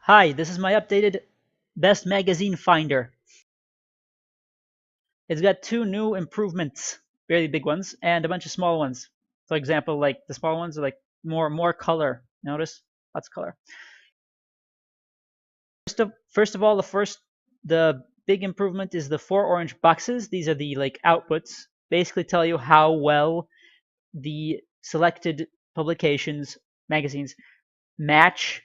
Hi, this is my updated best magazine finder. It's got two new improvements, really big ones, and a bunch of small ones. For example, like the small ones are like more color. Notice lots of color. First of all, the big improvement is the 4 orange boxes. These are the like outputs. Basically tell you how well the selected publications, magazines match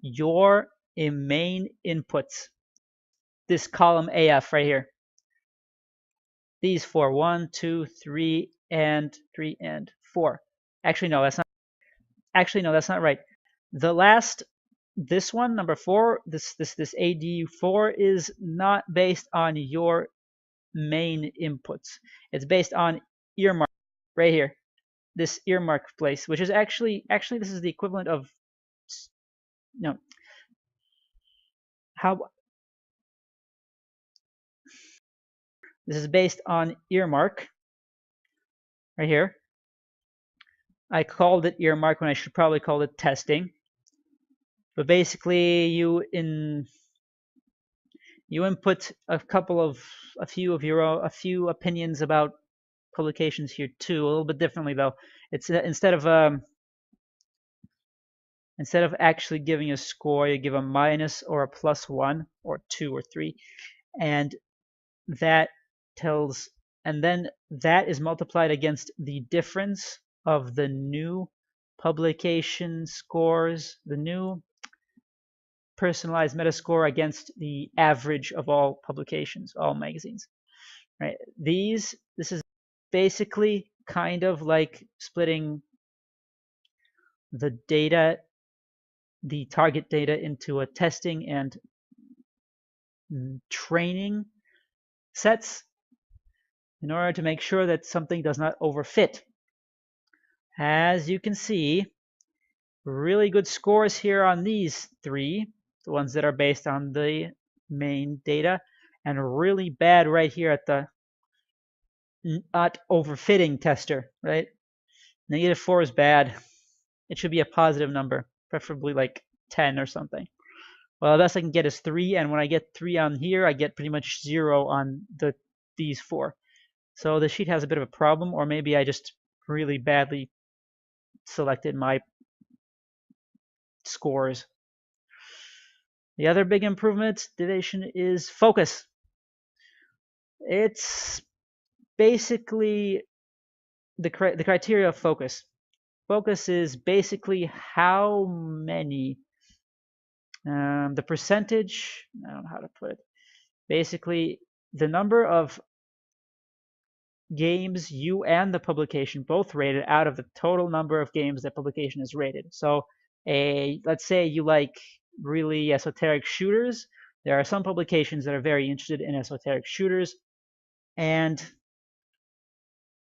your main inputs. This column AF right here. These four, 1, 2, 3, and 3 and 4. Actually, no, that's not. Actually, no, that's not right. The last, this one, number 4, this AD4 is not based on your main inputs. It's based on earmark right here. This earmark place, which is actually this is the equivalent of no how this is based on earmark right here. I called it earmark when I should probably call it testing. But basically, you input a few opinions about publications here too, a little bit differently though. It's instead of actually giving a score, you give a minus or a +1 or 2 or 3, and that tells, and then that is multiplied against the difference of the new publication scores, the new personalized metascore against the average of all publications, all magazines. Right? This is basically kind of like splitting the data, the target data, into a testing and training sets in order to make sure that something does not overfit. As you can see, really good scores here on these three, the ones that are based on the main data, and really bad right here at the not overfitting tester, right? -4 is bad. It should be a positive number, preferably like 10 or something. Well, the best I can get is 3, and when I get 3 on here, I get pretty much 0 on these 4. So the sheet has a bit of a problem, or maybe I just really badly selected my scores. The other big improvement, deviation, is focus. It's basically the criteria of focus. Focus is basically how many, the percentage, I don't know how to put it, basically the number of games you and the publication both rated out of the total number of games that publication is rated. So let's say you like really esoteric shooters. There are some publications that are very interested in esoteric shooters, and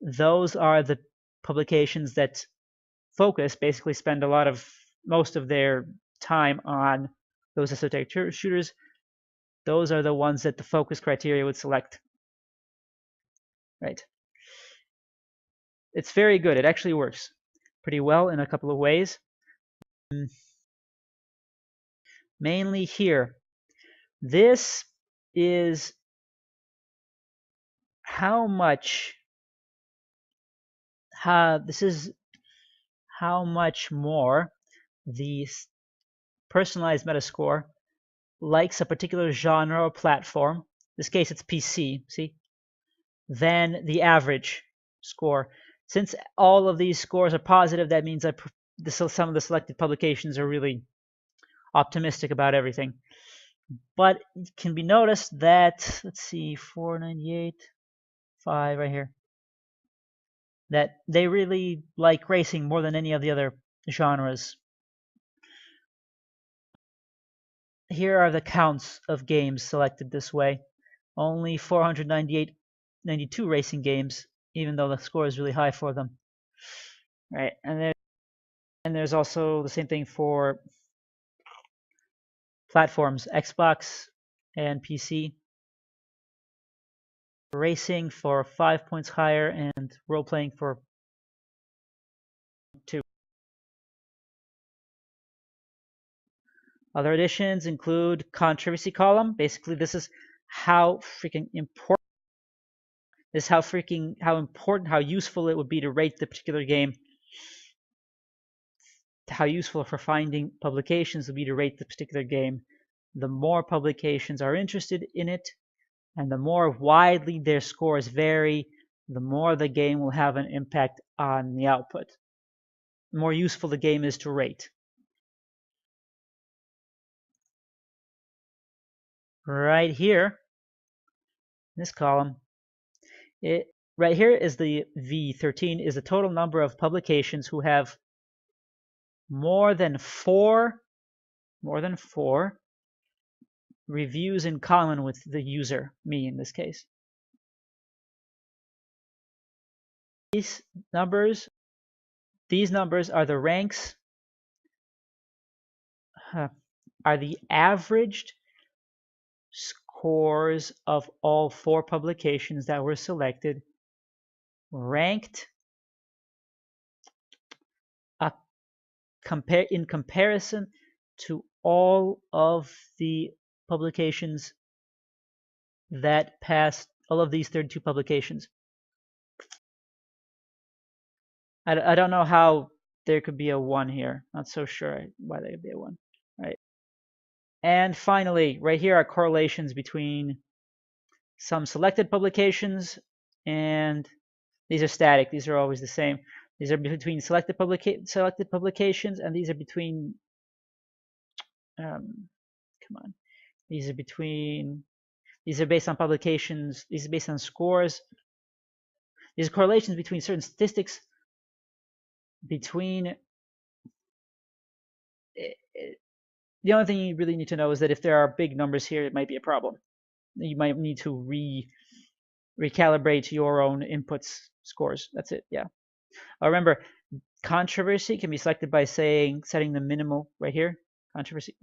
those are the publications that focus basically spend most of their time on those esoteric shooters. Those are the ones that the focus criteria would select. Right. It's very good. It actually works pretty well in a couple of ways. Mainly here. This is how much more the personalized metascore likes a particular genre or platform. In this case, it's PC, see, than the average score. Since all of these scores are positive, that means that some of the selected publications are really optimistic about everything. But it can be noticed that, let's see, 498, 5 right here, that they really like racing more than any of the other genres. Here are the counts of games selected this way. Only 492 racing games, even though the score is really high for them. Right, and there's also the same thing for platforms, Xbox and PC. Racing for 5 points higher, and role-playing for 2. Other additions include controversy column. Basically, this is how freaking important how useful it would be to rate the particular game. How useful for finding publications would be to rate the particular game. The more publications are interested in it, and the more widely their scores vary, the more the game will have an impact on the output. The more useful the game is to rate. Right here, this column, right here is the V13 is the total number of publications who have more than four reviews in common with the user, me in this case. These numbers are the ranks, are the averaged scores of all 4 publications that were selected, ranked in comparison to all of the publications that passed, all of these 32 publications. I don't know how there could be a 1 here. Not so sure why there could be a 1. Right. And finally, right here are correlations between some selected publications, and these are static. These are always the same. These are between selected publications, and these are between come on. These are based on publications. These are based on scores. These are correlations between certain statistics between the only thing you really need to know is that if there are big numbers here, it might be a problem. You might need to recalibrate your own inputs scores. That's it. Yeah. Remember, controversy can be selected by setting the minimal right here. Controversy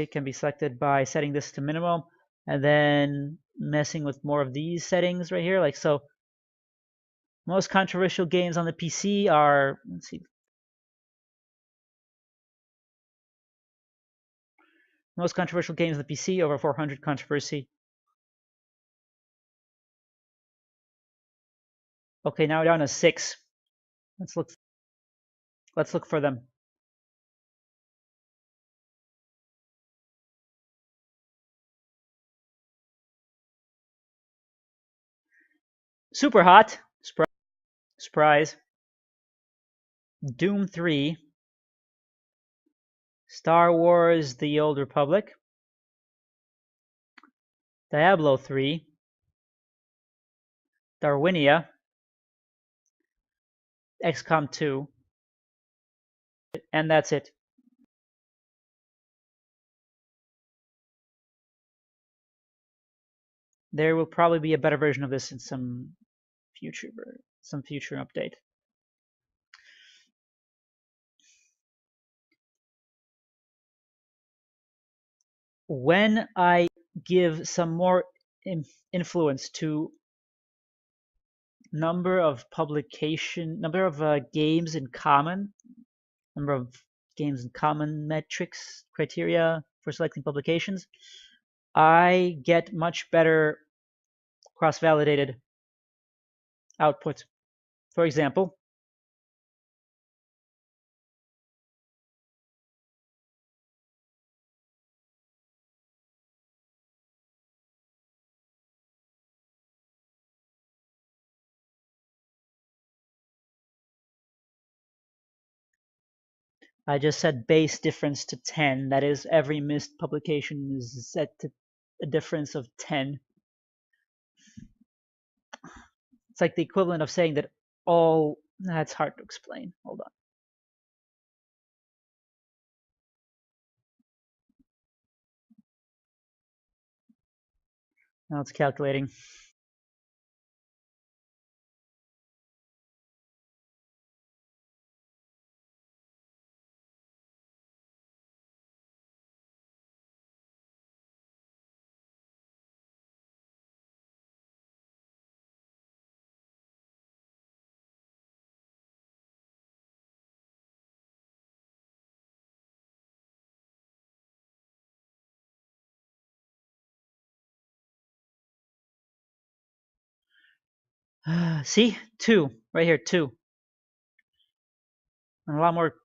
can be selected by setting this to minimal and then messing with more of these settings right here. Like so, most controversial games on the PC are, let's see. Most controversial games on the PC, over 400 controversy. Okay, now we're down to 6. Let's look for them. Super Hot, surprise. Doom 3, Star Wars: The Old Republic, Diablo 3, Darwinia, XCOM 2, and that's it. There will probably be a better version of this in some future update. When I give some more influence to number of games in common, number of games in common metrics criteria for selecting publications, I get much better cross-validated output. For example, I just set base difference to 10. That is, every missed publication is set to a difference of 10. It's like the equivalent of saying that all... That's hard to explain. Hold on. Now it's calculating. See? 2. Right here, 2. And a lot more.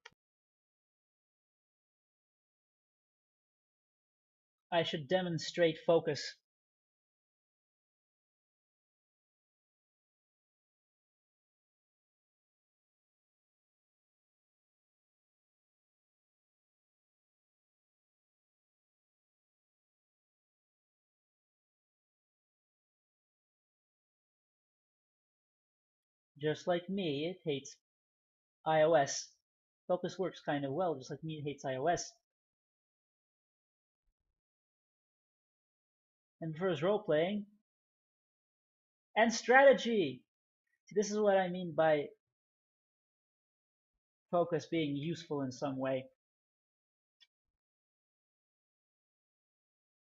I should demonstrate focus. Just like me, it hates iOS. Focus works kind of well, just like me, it hates iOS. And prefers role playing and strategy. See, this is what I mean by focus being useful in some way.